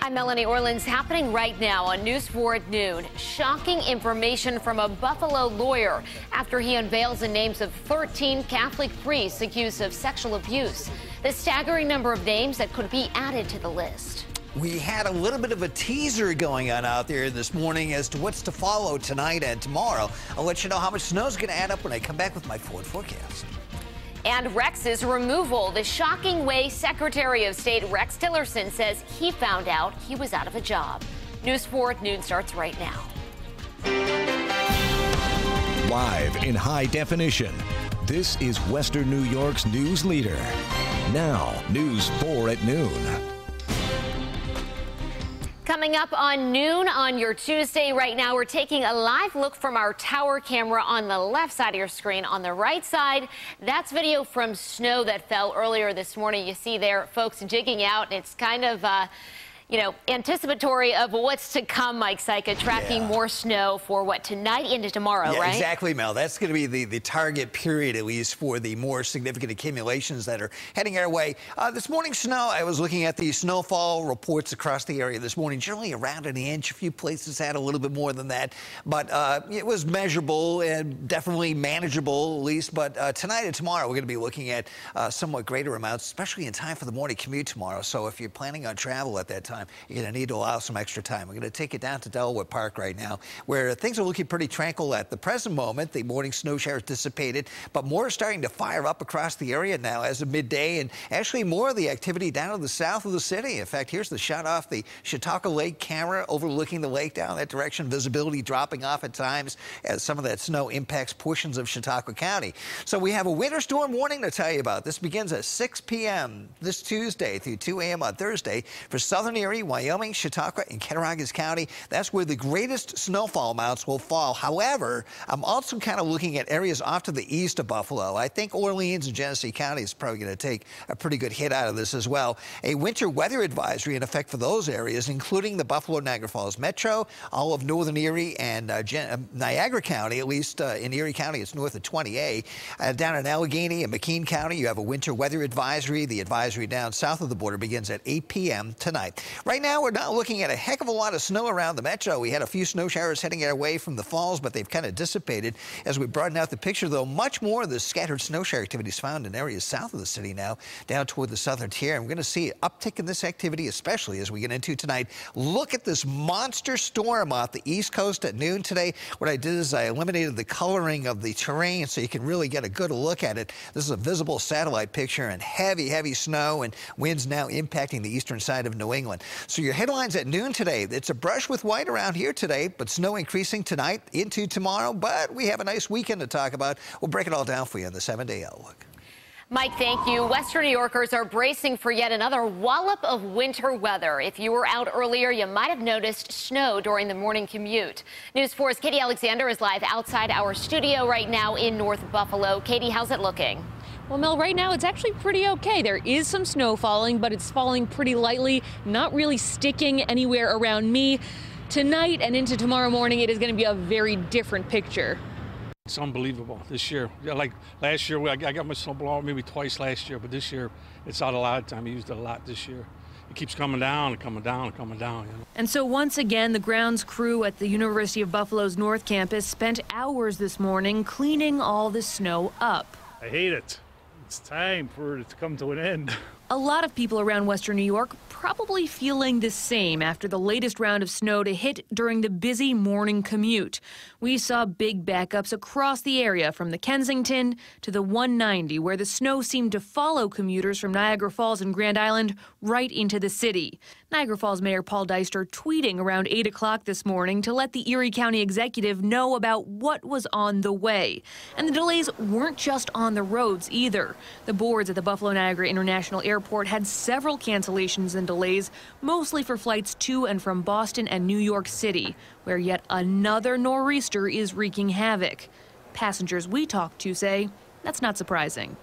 I'm Melanie Orleans. Happening right now on News 4 at noon. Shocking information from a Buffalo lawyer after he unveils the names of 13 Catholic priests accused of sexual abuse. The staggering number of names that could be added to the list. We had a little bit of a teaser going on out there this morning as to what's to follow tonight and tomorrow. I'll let you know how much snow is going to add up when I come back with my Ford forecast. And Rex's removal, the shocking way Secretary of State Rex Tillerson says he found out he was out of a job. News 4 at noon starts right now. Live in high definition, this is Western New York's news leader. Now, News 4 at noon. Coming up on noon on your Tuesday right now, we're taking a live look from our tower camera on the left side of your screen. On the right side, that's video from snow that fell earlier this morning. You see there folks digging out, and it's kind of anticipatory of what's to come, Mike Syka, tracking more snow for what, tonight into tomorrow, right? Exactly, Mel. That's going to be the target period, at least, for the more significant accumulations that are heading our way. This morning, snow, I was looking at the snowfall reports across the area this morning, generally around an inch. A few places had a little bit more than that, but it was measurable and definitely manageable, at least. But tonight and tomorrow, we're going to be looking at somewhat greater amounts, especially in time for the morning commute tomorrow. So if you're planning on travel at that time, you're going to need to allow some extra time. We're going to take it down to Delaware Park right now, where things are looking pretty tranquil at the present moment. The morning snow showers dissipated, but more is starting to fire up across the area now as of midday, and actually more of the activity down to the south of the city. In fact, here's the shot off the Chautauqua Lake camera overlooking the lake down that direction. Visibility dropping off at times as some of that snow impacts portions of Chautauqua County. So we have a winter storm warning to tell you about. This begins at 6 p.m. this Tuesday through 2 a.m. on Thursday for southern Erie, Wyoming, Chautauqua, and Cattaraugus County. That's where the greatest snowfall amounts will fall. However, I'm also kind of looking at areas off to the east of Buffalo. I think Orleans and Genesee County is probably going to take a pretty good hit out of this as well. A winter weather advisory in effect for those areas, including the Buffalo-Niagara Falls Metro, all of northern Erie, and Niagara County, at least in Erie County, it's north of 20A. Down in Allegheny and McKean County, you have a winter weather advisory. The advisory down south of the border begins at 8 p.m. tonight. Right now, we're not looking at a heck of a lot of snow around the metro. We had a few snow showers heading our way from the falls, but they've kind of dissipated. As we broaden out the picture, though, much more of the scattered snow shower activity is found in areas south of the city now, down toward the southern tier. And we're going to see an uptick in this activity, especially as we get into tonight. Look at this monster storm off the east coast at noon today. What I did is I eliminated the coloring of the terrain so you can really get a good look at it. This is a visible satellite picture, and heavy, heavy snow and winds now impacting the eastern side of New England. So your headlines at noon today, it's a brush with white around here today, but snow increasing tonight into tomorrow. But we have a nice weekend to talk about. We'll break it all down for you in the 7-day outlook. Mike, thank you. Western New Yorkers are bracing for yet another wallop of winter weather. If you were out earlier, you might have noticed snow during the morning commute. News 4's Katie Alexander is live outside our studio right now in North Buffalo. Katie, how's it looking? Well, Mel, right now it's actually pretty okay. There is some snow falling, but it's falling pretty lightly, not really sticking anywhere around me. Tonight and into tomorrow morning, it is going to be a very different picture. It's unbelievable this year. Like last year, I got my snowblower maybe twice last year, but this year it's out a lot of time. I used it a lot this year. It keeps coming down and coming down and coming down. You know? And so once again, the grounds crew at the University of Buffalo's North Campus spent hours this morning cleaning all the snow up. I hate it. It's time for it to come to an end. A lot of people around Western New York probably feeling the same after the latest round of snow to hit during the busy morning commute. We saw big backups across the area from the Kensington to the 190, where the snow seemed to follow commuters from Niagara Falls and Grand Island right into the city. Niagara Falls Mayor Paul Deister tweeting around 8 o'clock this morning to let the Erie County executive know about what was on the way. And the delays weren't just on the roads either. The boards at the Buffalo Niagara International Airport had several cancellations and delays, mostly for flights to and from Boston and New York City, where yet another nor'easter is wreaking havoc. Passengers we talked to say that's not surprising.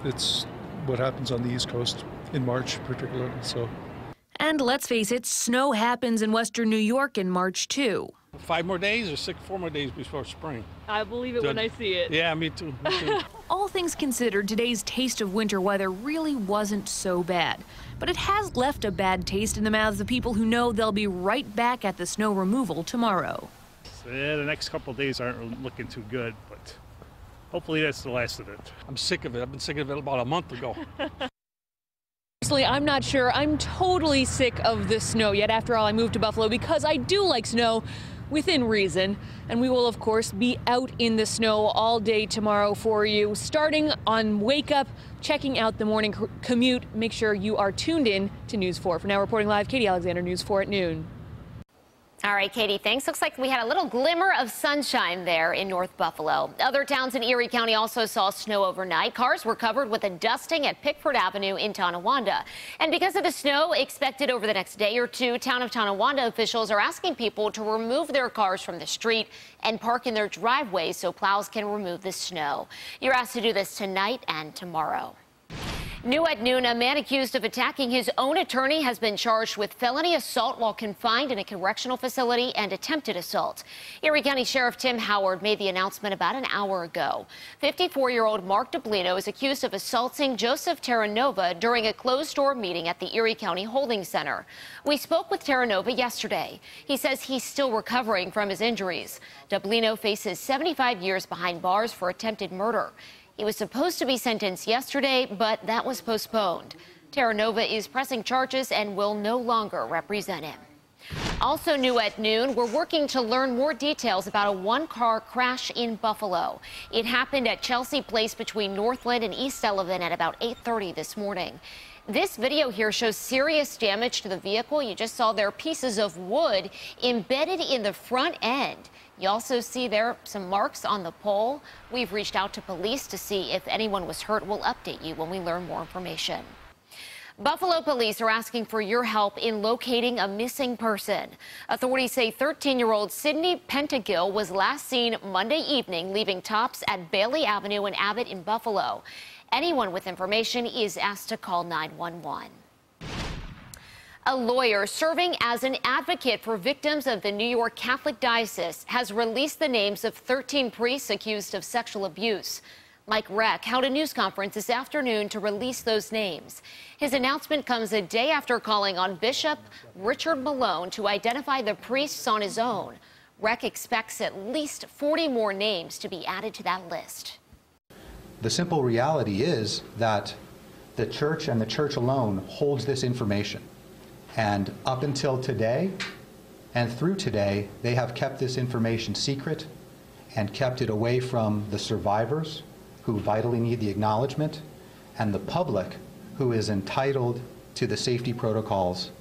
It's what happens on the East Coast in March particularly, so. And let's face it, snow happens in Western New York in March too. 5 more days or 4 more days before spring. I believe it when I see it. Yeah, me too. Me too. All things considered, today's taste of winter weather really wasn't so bad. But it has left a bad taste in the mouths of people who know they'll be right back at the snow removal tomorrow. Yeah, the next couple of days aren't looking too good, but hopefully that's the last of it. I'm sick of it. I've been sick of it about a month ago. Personally, I'm not sure. I'm totally sick of the snow. Yet after all, I moved to Buffalo because I do like snow within reason. And we will, of course, be out in the snow all day tomorrow for you. Starting on Wake Up, checking out the morning commute. Make sure you are tuned in to News 4. For now, reporting live, Katie Alexander, News 4 at noon. All right, Katie, thanks. Looks like we had a little glimmer of sunshine there in North Buffalo. Other towns in Erie County also saw snow overnight. Cars were covered with a dusting at Pickford Avenue in Tonawanda. And because of the snow expected over the next day or two, Town of Tonawanda officials are asking people to remove their cars from the street and park in their driveways so plows can remove the snow. You're asked to do this tonight and tomorrow. New at noon, a man accused of attacking his own attorney has been charged with felony assault while confined in a correctional facility and attempted assault. Erie County Sheriff Tim Howard made the announcement about an hour ago. 54-year-old Mark DeBlino is accused of assaulting Joseph Terranova during a closed-door meeting at the Erie County Holding Center. We spoke with Terranova yesterday. He says he's still recovering from his injuries. DeBlino faces 75 years behind bars for attempted murder. He was supposed to be sentenced yesterday, but that was postponed. Terranova is pressing charges and will no longer represent him. Also new at noon, we're working to learn more details about a one-car crash in Buffalo. It happened at Chelsea Place between Northland and East Sullivan at about 8:30 this morning. This video here shows serious damage to the vehicle. You just saw there pieces of wood embedded in the front end. You also see there some marks on the pole. We've reached out to police to see if anyone was hurt. We'll update you when we learn more information. Buffalo police are asking for your help in locating a missing person. Authorities say 13-year-old Sydney Pentagill was last seen Monday evening leaving Tops at Bailey Avenue and Abbott in Buffalo. Anyone with information is asked to call 911. A lawyer serving as an advocate for victims of the New York Catholic Diocese has released the names of 13 priests accused of sexual abuse. Mike Reck held a news conference this afternoon to release those names. His announcement comes a day after calling on Bishop Richard Malone to identify the priests on his own. Reck expects at least 40 more names to be added to that list. The simple reality is that the church and the church alone holds this information. And up until today and through today, they have kept this information secret and kept it away from the survivors who vitally need the acknowledgement and the public who is entitled to the safety protocols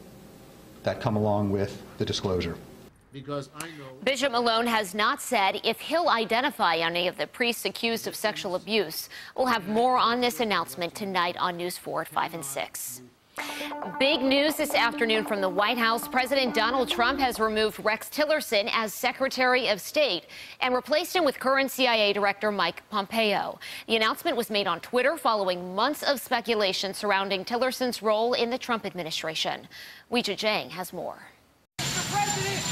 that come along with the disclosure. Because I know Bishop Malone has not said if he'll identify any of the priests accused of sexual abuse. We'll have more on this announcement tonight on News 4 at 5 and 6. Big news this afternoon from the White House. President Donald Trump has removed Rex Tillerson as Secretary of State and replaced him with current CIA Director Mike Pompeo. The announcement was made on Twitter following months of speculation surrounding Tillerson's role in the Trump administration. Weijia Jiang has more.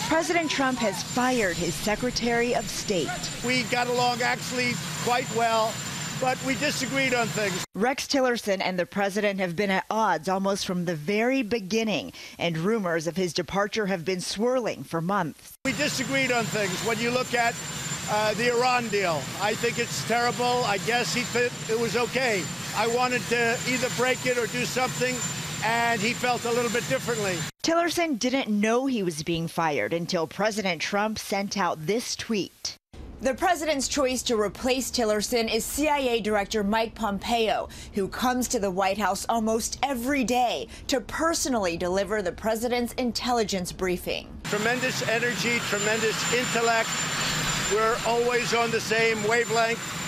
President Trump has fired his Secretary of State. We got along actually quite well, but we disagreed on things. Rex Tillerson and the president have been at odds almost from the very beginning, and rumors of his departure have been swirling for months. We disagreed on things. When you look at the Iran deal, I think it's terrible. I guess he thought it was okay. I wanted to either break it or do something, and he felt a little bit differently. Tillerson didn't know he was being fired until President Trump sent out this tweet. The president's choice to replace Tillerson is CIA Director Mike Pompeo, who comes to the White House almost every day to personally deliver the president's intelligence briefing. Tremendous energy, tremendous intellect. We're always on the same wavelength.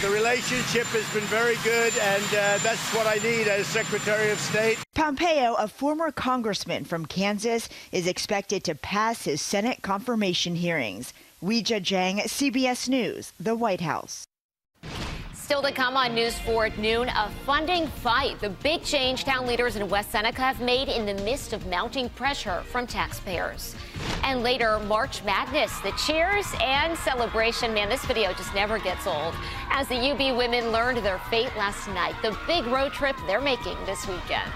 The relationship has been very good, and that's what I need as Secretary of State. Pompeo, a former congressman from Kansas, is expected to pass his Senate confirmation hearings. Weijia Jiang, CBS News, the White House. Still to come on News 4 at noon, a funding fight the big change town leaders in West Seneca have made in the midst of mounting pressure from taxpayers. And later, March Madness, the cheers and celebration. Man, this video just never gets old. As the UB women learned their fate last night, the big road trip they're making this weekend.